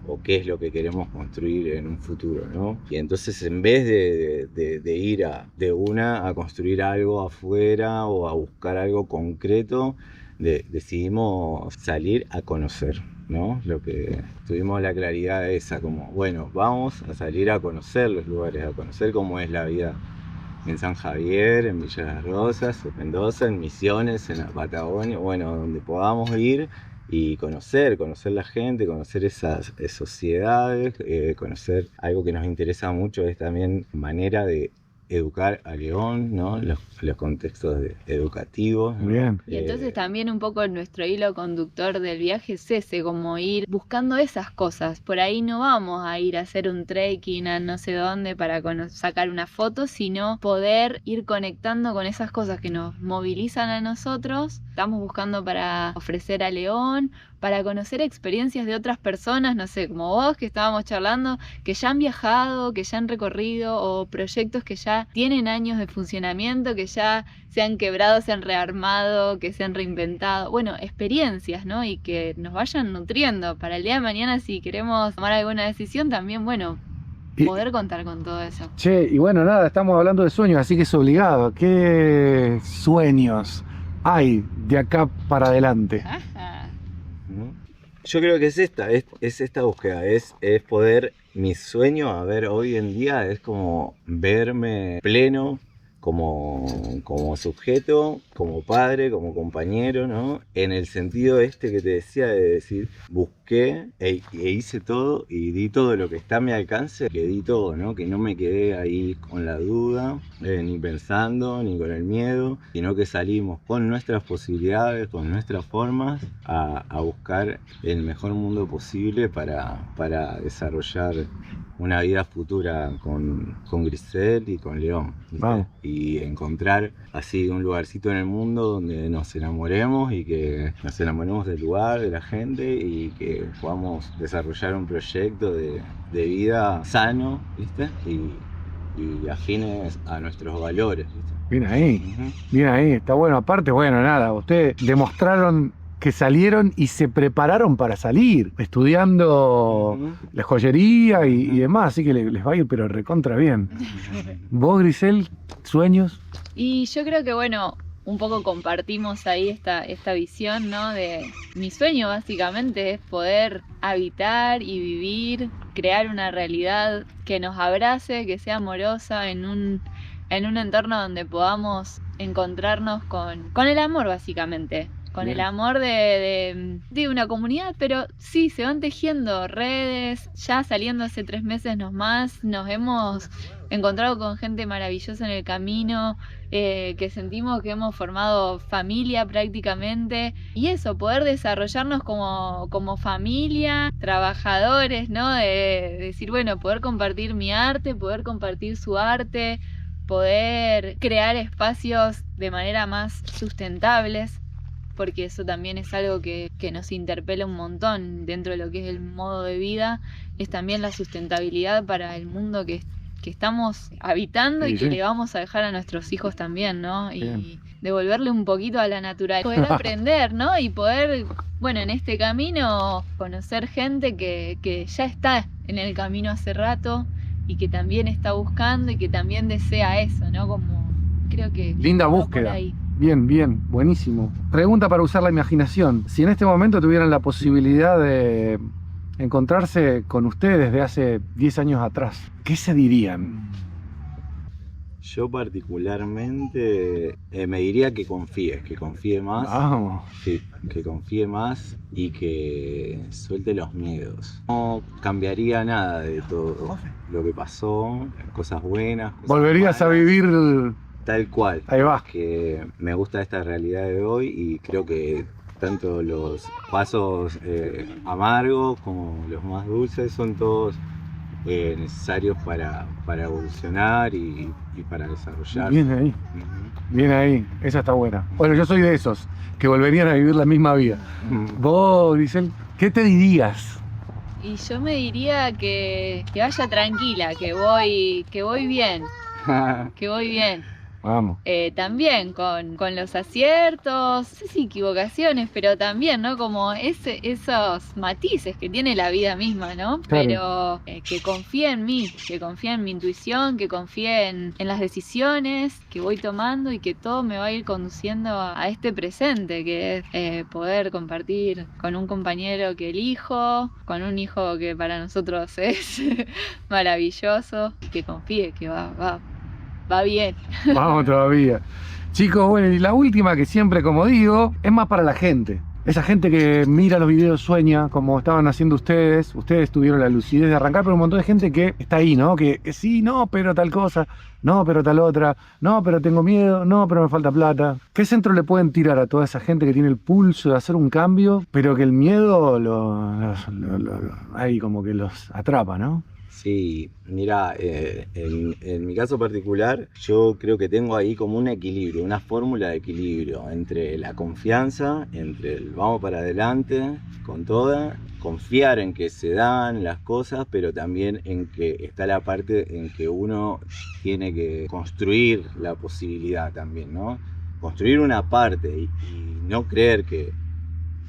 A: o qué es lo que queremos construir en un futuro, ¿no? Y entonces, en vez de ir de una a construir algo afuera o a buscar algo concreto, decidimos salir a conocer, ¿no? Lo que tuvimos la claridad esa, como, bueno, vamos a salir a conocer los lugares, a conocer cómo es la vida en San Javier, en Villa Las Rosas, en Mendoza, en Misiones, en la Patagonia, bueno, donde podamos ir y conocer la gente, conocer esas sociedades, conocer algo que nos interesa mucho, es también manera de educar a León, ¿no? Los contextos educativos, ¿no?
B: Bien.
C: Y entonces también un poco nuestro hilo conductor del viaje es ese, como ir buscando esas cosas. Por ahí no vamos a ir a hacer un trekking a no sé dónde para sacar una foto, sino poder ir conectando con esas cosas que nos movilizan a nosotros. Estamos buscando para ofrecer a León, para conocer experiencias de otras personas, no sé, como vos que estábamos charlando, que ya han viajado, que ya han recorrido, o proyectos que ya tienen años de funcionamiento, que ya se han quebrado, se han rearmado, que se han reinventado. Bueno, experiencias, ¿no? Y que nos vayan nutriendo para el día de mañana, si queremos tomar alguna decisión, también, bueno, poder contar con todo eso.
B: Che, y bueno, nada, estamos hablando de sueños, así que es obligado. ¿Qué sueños hay de acá para adelante?
C: Ajá.
A: Yo creo que es esta búsqueda, es poder, mi sueño, a ver, hoy en día es como verme pleno como sujeto, como padre, como compañero, ¿no? En el sentido que te decía de decir, busqué e hice todo y di todo lo que está a mi alcance, que di todo, ¿no? Que no me quedé ahí con la duda, ni pensando, ni con el miedo, sino que salimos con nuestras posibilidades, con nuestras formas, a buscar el mejor mundo posible para desarrollar una vida futura con Grisel y con León, ¿viste?
B: Wow.
A: Y encontrar así un lugarcito en el mundo donde nos enamoremos y que nos enamoremos del lugar, de la gente y que podamos desarrollar un proyecto de vida sano, ¿viste? Y afines a nuestros valores, ¿viste?
B: Bien ahí,
A: Ujú.
B: bien ahí, está bueno. Aparte, bueno, nada, ustedes demostraron que salieron y se prepararon para salir, estudiando
A: Ujú.
B: la joyería y demás, así que les va a ir pero recontra bien. ¿Vos, Grisel, sueños?
C: Y yo creo que, bueno, un poco compartimos ahí esta visión, ¿no? De mi sueño básicamente es poder habitar y vivir, crear una realidad que nos abrace, que sea amorosa en un entorno donde podamos encontrarnos con el amor básicamente. Con
B: Bien.
C: el amor de una comunidad, pero sí, se van tejiendo redes, ya saliendo hace 3 meses nomás, nos hemos encontrado con gente maravillosa en el camino, que sentimos que hemos formado familia prácticamente, y eso, poder desarrollarnos como familia, trabajadores, ¿no? De decir, bueno, poder compartir mi arte, poder compartir su arte, poder crear espacios de manera más sustentables, porque eso también es algo que nos interpela un montón dentro de lo que es el modo de vida, es también la sustentabilidad para el mundo que estamos habitando
B: Sí,
C: y que
B: sí.
C: le vamos a dejar a nuestros hijos también, ¿no?
B: Bien.
C: Y devolverle un poquito a la naturaleza, poder aprender, ¿no? Y poder, bueno, en este camino conocer gente que ya está en el camino hace rato y que también está buscando y que también desea eso, ¿no? Como creo que
B: Linda
C: va por
B: búsqueda.
C: ahí.
B: Bien, bien, buenísimo. Pregunta para usar la imaginación. Si en este momento tuvieran la posibilidad de encontrarse con ustedes de hace 10 años atrás, ¿qué se dirían?
A: Yo particularmente me diría que confíe más.
B: Vamos.
A: Sí, que confíe más y que suelte los miedos. No cambiaría nada de todo lo que pasó, cosas buenas, cosas
B: Volverías a
A: malas,
B: vivir.
A: tal cual.
B: Ahí va.
A: Que me gusta esta realidad de hoy y creo que tanto los pasos amargos como los más dulces son todos necesarios para evolucionar y para desarrollar.
B: Bien ahí. Bien ahí. Esa está buena. Bueno, yo soy de esos que volverían a vivir la misma vida. Vos, Grisel, ¿qué te dirías?
C: Y yo me diría que vaya tranquila, que voy bien, que voy bien.
B: Vamos.
C: También con los aciertos, no sé si equivocaciones, pero también, ¿no? Como esos matices que tiene la vida misma, ¿no?
B: Claro.
C: Pero que confíe en mí, que confíe en mi intuición, que confíe en las decisiones que voy tomando y que todo me va a ir conduciendo a este presente, que es poder compartir con un compañero que elijo, con un hijo que para nosotros es maravilloso, que confíe que va bien.
B: Vamos todavía. Chicos, bueno, y la última que siempre, como digo, es más para la gente. Esa gente que mira los videos, sueña, como estaban haciendo ustedes. Ustedes tuvieron la lucidez de arrancar, pero un montón de gente que está ahí, ¿no? Que sí, no, pero tal cosa, no, pero tal otra, no, pero tengo miedo, no, pero me falta plata. ¿Qué centro le pueden tirar a toda esa gente que tiene el pulso de hacer un cambio, pero que el miedo ahí como que los atrapa, ¿no?
A: Sí, mira, en mi caso particular, yo creo que tengo ahí como un equilibrio, una fórmula de equilibrio entre la confianza, entre el vamos para adelante con toda, confiar en que se dan las cosas, pero también en que está la parte en que uno tiene que construir la posibilidad también, ¿no? Construir una parte y no creer que...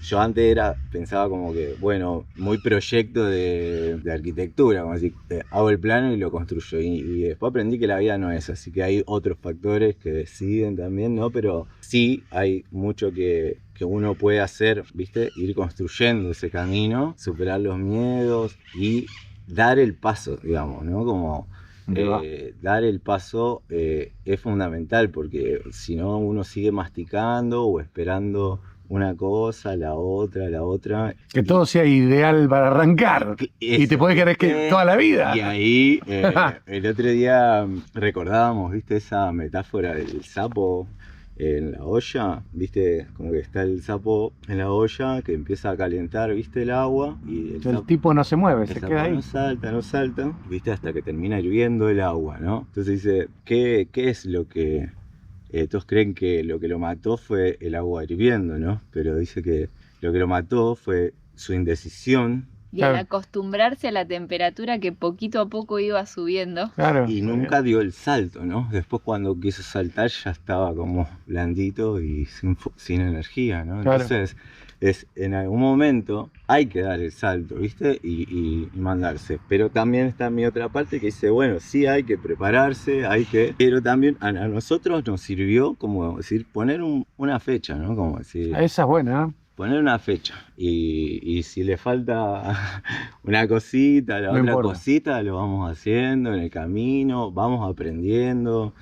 A: Yo antes pensaba como que, bueno, muy proyecto de arquitectura, como decir, hago el plano y lo construyo. Y después aprendí que la vida no es así, que hay otros factores que deciden también, ¿no? Pero sí hay mucho que uno puede hacer, ¿viste? Ir construyendo ese camino, superar los miedos y dar el paso, digamos, ¿no? Como dar el paso es fundamental, porque si no uno sigue masticando o esperando una cosa, la otra.
B: Que todo sea ideal para arrancar. Y te puedes querer que toda la vida.
A: Y ahí, el otro día recordábamos, ¿viste? Esa metáfora del sapo en la olla, ¿viste? Como que está el sapo en la olla que empieza a calentar, ¿viste? El agua. Y
B: el tipo no se mueve, se queda ahí.
A: No salta, ¿viste? Hasta que termina hirviendo el agua, ¿no? Entonces dice, ¿qué es lo que... todos creen que lo que lo mató fue el agua hirviendo, ¿no? Pero dice que lo que lo mató fue su indecisión.
C: Y al acostumbrarse a la temperatura que poquito a poco iba subiendo.
B: Claro.
A: Y nunca dio el salto, ¿no? Después cuando quiso saltar ya estaba como blandito y sin energía, ¿no?
B: Claro.
A: Entonces, en algún momento hay que dar el salto, ¿viste? Y mandarse. Pero también está mi otra parte que dice, bueno, sí hay que prepararse, pero también a nosotros nos sirvió como decir, poner una fecha, ¿no? Como decir...
B: Esa es buena, ¿eh?
A: Poner una fecha y si le falta una cosita, la otra cosita, lo vamos haciendo en el camino, vamos aprendiendo.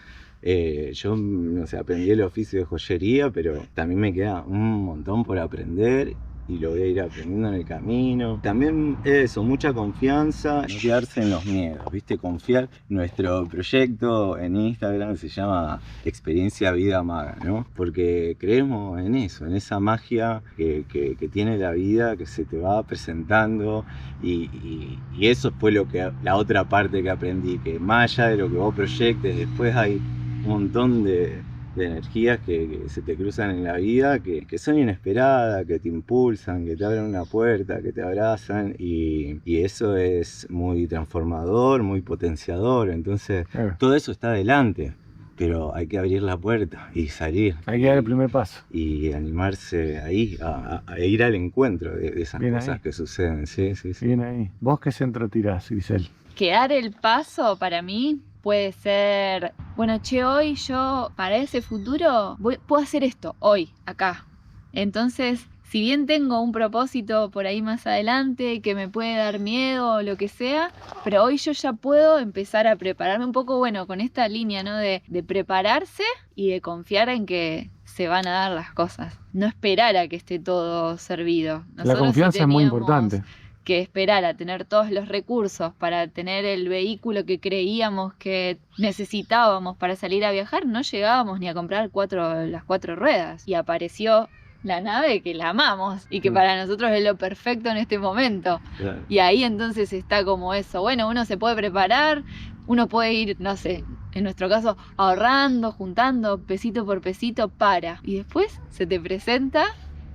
A: Yo, no sé, aprendí el oficio de joyería, pero también me queda un montón por aprender y lo voy a ir aprendiendo en el camino. También eso, mucha confianza, no quedarse en los miedos, ¿viste? Confiar. Nuestro proyecto en Instagram se llama Experiencia Vida Maga, ¿no? Porque creemos en eso, en esa magia que tiene la vida, que se te va presentando y eso fue la otra parte que aprendí, que más allá de lo que vos proyectes, después hay un montón de energías que se te cruzan en la vida, que son inesperadas, que te impulsan, que te abren una puerta, que te abrazan y eso es muy transformador, muy potenciador. Entonces todo eso está adelante, pero hay que abrir la puerta y salir.
B: Hay que dar el primer paso.
A: Y animarse ahí, a ir al encuentro de esas
B: Bien
A: cosas
B: ahí.
A: que suceden. Sí.
B: Bien ahí. ¿Vos qué centro tirás, Grisel?
C: Que dar el paso para mí puede ser, bueno, hoy yo para ese futuro puedo hacer esto, hoy, acá. Entonces, si bien tengo un propósito por ahí más adelante que me puede dar miedo o lo que sea, pero hoy yo ya puedo empezar a prepararme un poco, bueno, con esta línea, ¿no? De prepararse y de confiar en que se van a dar las cosas. No esperar a que esté todo servido.
B: La confianza es muy
C: teníamos
B: importante.
C: que esperar a tener todos los recursos para tener el vehículo que creíamos que necesitábamos para salir a viajar, no llegábamos ni a comprar las 4 ruedas. Y apareció la nave que la amamos y que para nosotros es lo perfecto en este momento.
A: Claro.
C: Y ahí entonces está como eso. Bueno, uno se puede preparar, uno puede ir, no sé, en nuestro caso, ahorrando, juntando pesito por pesito para. Y después se te presenta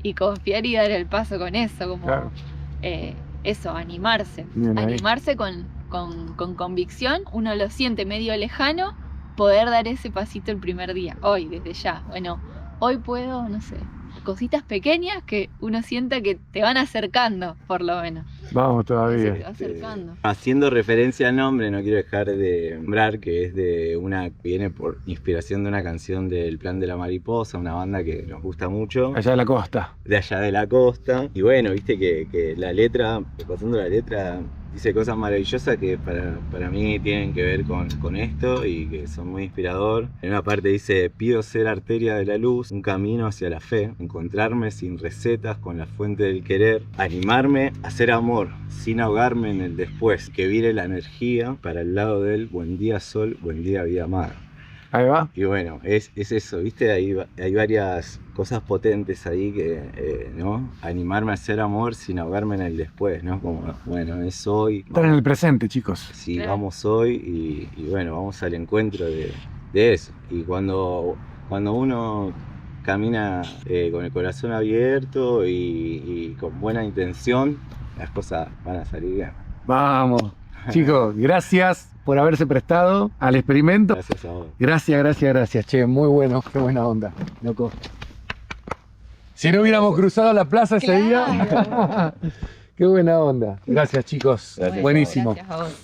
C: y confiar y dar el paso con eso, como
B: Claro.
C: eso, animarse.
B: Bien ahí.
C: Animarse con convicción. Uno lo siente medio lejano, poder dar ese pasito el primer día, hoy, desde ya. Bueno, hoy puedo, no sé, cositas pequeñas que uno sienta que te van acercando, por lo menos.
B: Vamos
C: Te va
B: todavía.
C: acercando.
A: Haciendo referencia al nombre, no quiero dejar de nombrar que es de viene por inspiración de una canción del Plan de la Mariposa, una banda que nos gusta mucho,
B: Allá de la costa.
A: de allá de la costa. Y bueno, viste que la letra, repasando la letra, dice cosas maravillosas que para mí tienen que ver con esto y que son muy inspirador. En una parte dice: pido ser arteria de la luz, un camino hacia la fe, encontrarme sin recetas con la fuente del querer, animarme a hacer amor, sin ahogarme en el después, que vire la energía para el lado del buen día sol, buen día vida amada.
B: Ahí va.
A: Y bueno, es eso, ¿viste? Hay varias cosas potentes ahí que, ¿no? Animarme a hacer amor sin ahogarme en el después, ¿no? Como, bueno, es hoy.
B: Estar en el presente, chicos.
A: Sí,
C: Claro.
A: vamos hoy y bueno, vamos al encuentro de eso. Y cuando uno camina con el corazón abierto y con buena intención, las cosas van a salir bien.
B: Vamos. Chicos, gracias por haberse prestado al experimento.
A: Gracias a vos.
B: Gracias. Che, muy bueno. Qué buena onda, loco. Si no hubiéramos cruzado la plaza ese día. Qué buena onda. Gracias, chicos.
A: Gracias.
B: Buenísimo.
C: Gracias a vos.